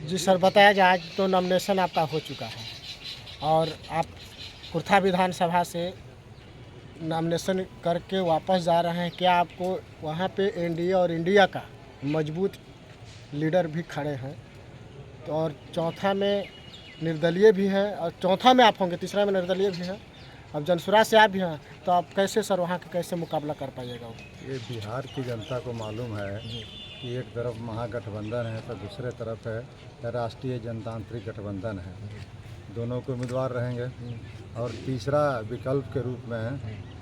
जी sir, बताया जाए आज तो नॉमिनेशन आपका हो चुका है और आप कुर्था विधानसभा से नॉमिनेशन करके वापस जा रहे हैं। क्या आपको वहाँ पे एनडीए और इंडिया का मजबूत लीडर भी खड़े हैं, तो और चौथा में निर्दलीय भी हैं और चौथा में आप होंगे, तीसरा में निर्दलीय भी हैं, अब जनसुराज से आप भी हैं, तो आप कैसे सर वहाँ का कैसे मुकाबला कर पाइएगा? ये बिहार की जनता को मालूम है कि एक तरफ महागठबंधन है तो दूसरे तरफ है राष्ट्रीय जनतांत्रिक गठबंधन है। दोनों के उम्मीदवार रहेंगे और तीसरा विकल्प के रूप में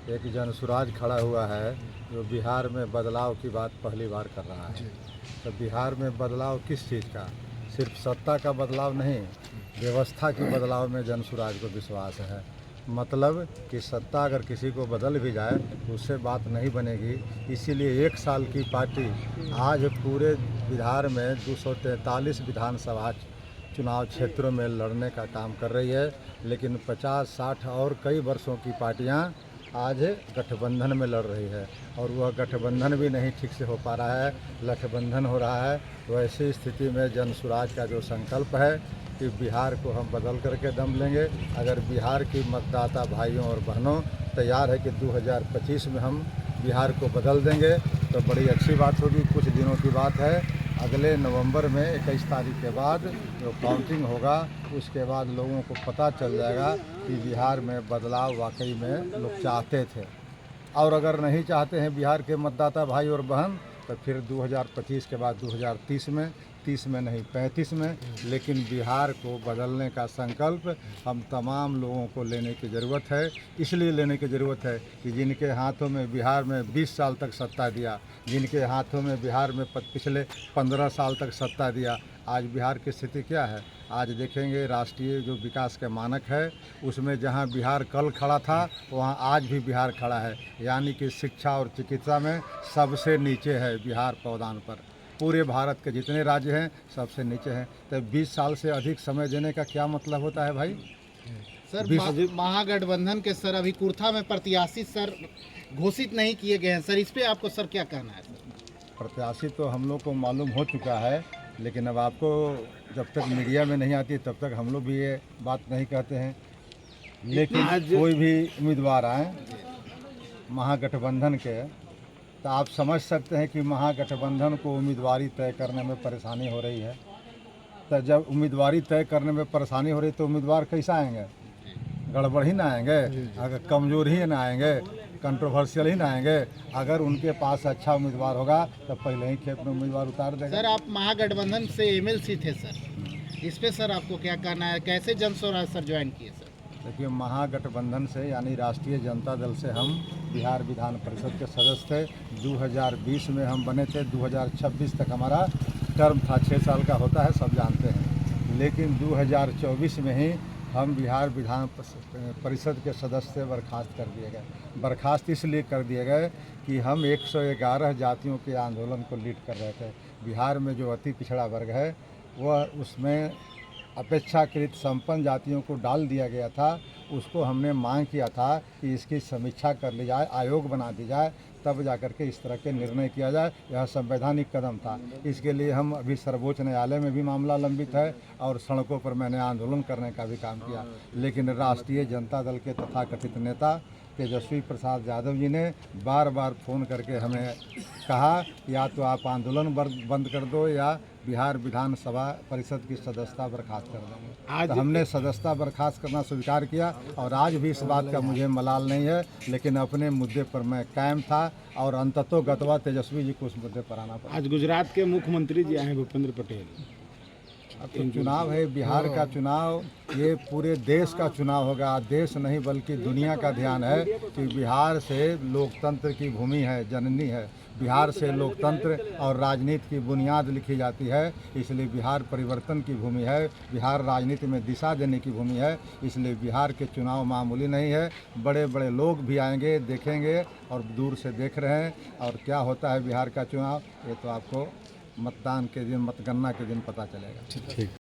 एक जनसुराज खड़ा हुआ है जो बिहार में बदलाव की बात पहली बार कर रहा है। तो बिहार में बदलाव किस चीज़ का? सिर्फ सत्ता का बदलाव नहीं, व्यवस्था की बदलाव में जनसुराज को विश्वास है। मतलब कि सत्ता अगर किसी को बदल भी जाए तो उससे बात नहीं बनेगी। इसीलिए एक साल की पार्टी आज पूरे बिहार में 243 विधानसभा चुनाव क्षेत्रों में लड़ने का काम कर रही है। लेकिन 50-60 और कई वर्षों की पार्टियां आज गठबंधन में लड़ रही है और वह गठबंधन भी नहीं ठीक से हो पा रहा है, गठबंधन हो रहा है। वैसी स्थिति में जनसुराज का जो संकल्प है कि बिहार को हम बदल करके दम लेंगे। अगर बिहार की मतदाता भाइयों और बहनों तैयार है कि 2025 में हम बिहार को बदल देंगे तो बड़ी अच्छी बात होगी। कुछ दिनों की बात है, अगले नवंबर में 21 तारीख के बाद जो काउंटिंग होगा उसके बाद लोगों को पता चल जाएगा कि बिहार में बदलाव वाकई में लोग चाहते थे। और अगर नहीं चाहते हैं बिहार के मतदाता भाई और बहन तो फिर 2025 के बाद 2030 में, 30 में नहीं 35 में, लेकिन बिहार को बदलने का संकल्प हम तमाम लोगों को लेने की ज़रूरत है। इसलिए लेने की ज़रूरत है कि जिनके हाथों में बिहार में 20 साल तक सत्ता दिया, जिनके हाथों में बिहार में पिछले 15 साल तक सत्ता दिया, आज बिहार की स्थिति क्या है? आज देखेंगे राष्ट्रीय जो विकास के मानक है उसमें जहां बिहार कल खड़ा था वहां आज भी बिहार खड़ा है। यानी कि शिक्षा और चिकित्सा में सबसे नीचे है बिहार पावदान पर। पूरे भारत के जितने राज्य हैं सबसे नीचे हैं। तो 20 साल से अधिक समय देने का क्या मतलब होता है भाई? सर महागठबंधन के सर अभी कुर्था में प्रत्याशी सर घोषित नहीं किए गए हैं सर, इस पे आपको सर क्या कहना है? प्रत्याशी तो हम लोग को मालूम हो चुका है, लेकिन अब आपको जब तक मीडिया में नहीं आती तब तक हम लोग भी ये बात नहीं कहते हैं। लेकिन कोई भी उम्मीदवार आए महागठबंधन के तो आप समझ सकते हैं कि महागठबंधन को उम्मीदवारी तय करने में परेशानी हो रही है। तो जब उम्मीदवारी तय करने में परेशानी हो रही तो उम्मीदवार कैसा आएंगे? गड़बड़ ही ना आएंगे, अगर कमज़ोर ही ना आएंगे, कंट्रोवर्शियल ही ना आएंगे। अगर उनके पास अच्छा उम्मीदवार होगा तो पहले ही खेप में उम्मीदवार उतार देगा। सर आप महागठबंधन से एमएलसी थे सर, इस पे सर आपको क्या कहना है? कैसे जनसुराज सर ज्वाइन किए सर? देखिए, महागठबंधन से यानी राष्ट्रीय जनता दल से हम बिहार विधान परिषद के सदस्य थे। 2020 में हम बने थे, 2026 तक हमारा टर्म था, 6 साल का होता है, सब जानते हैं। लेकिन 2024 में ही हम बिहार विधान परिषद के सदस्य से बर्खास्त कर दिए गए। बर्खास्त इसलिए कर दिए गए कि हम 111 जातियों के आंदोलन को लीड कर रहे थे। बिहार में जो अति पिछड़ा वर्ग है वह उसमें अपेक्षाकृत संपन्न जातियों को डाल दिया गया था। उसको हमने मांग किया था कि इसकी समीक्षा कर ली जाए, आयोग बना दी जाए, तब जाकर के इस तरह के निर्णय किया जाए। यह संवैधानिक कदम था। इसके लिए हम अभी सर्वोच्च न्यायालय में भी मामला लंबित है और सड़कों पर मैंने आंदोलन करने का भी काम किया। लेकिन राष्ट्रीय जनता दल के तथाकथित नेता तेजस्वी प्रसाद यादव जी ने बार बार फ़ोन करके हमें कहा या तो आप आंदोलन बंद कर दो या बिहार विधानसभा परिषद की सदस्यता बर्खास्त कर देंगे। तो हमने सदस्यता बर्खास्त करना स्वीकार किया और आज भी इस बात का मुझे मलाल नहीं है। लेकिन अपने मुद्दे पर मैं कायम था और अंततोगत्वा तेजस्वी जी को उस मुद्दे पर आना पड़ा। आज गुजरात के मुख्यमंत्री जी आए हैं भूपेंद्र पटेल। अब तो चुनाव है, बिहार का चुनाव ये पूरे देश का चुनाव होगा। देश नहीं बल्कि दुनिया का ध्यान है कि बिहार से लोकतंत्र की भूमि है, जननी है। बिहार से लोकतंत्र और राजनीति की बुनियाद लिखी जाती है। इसलिए बिहार परिवर्तन की भूमि है, बिहार राजनीति में दिशा देने की भूमि है। इसलिए बिहार के चुनाव मामूली नहीं है। बड़े बड़े लोग भी आएंगे, देखेंगे और दूर से देख रहे हैं। और क्या होता है बिहार का चुनाव ये तो आपको मतदान के दिन, मतगणना के दिन पता चलेगा। ठीक।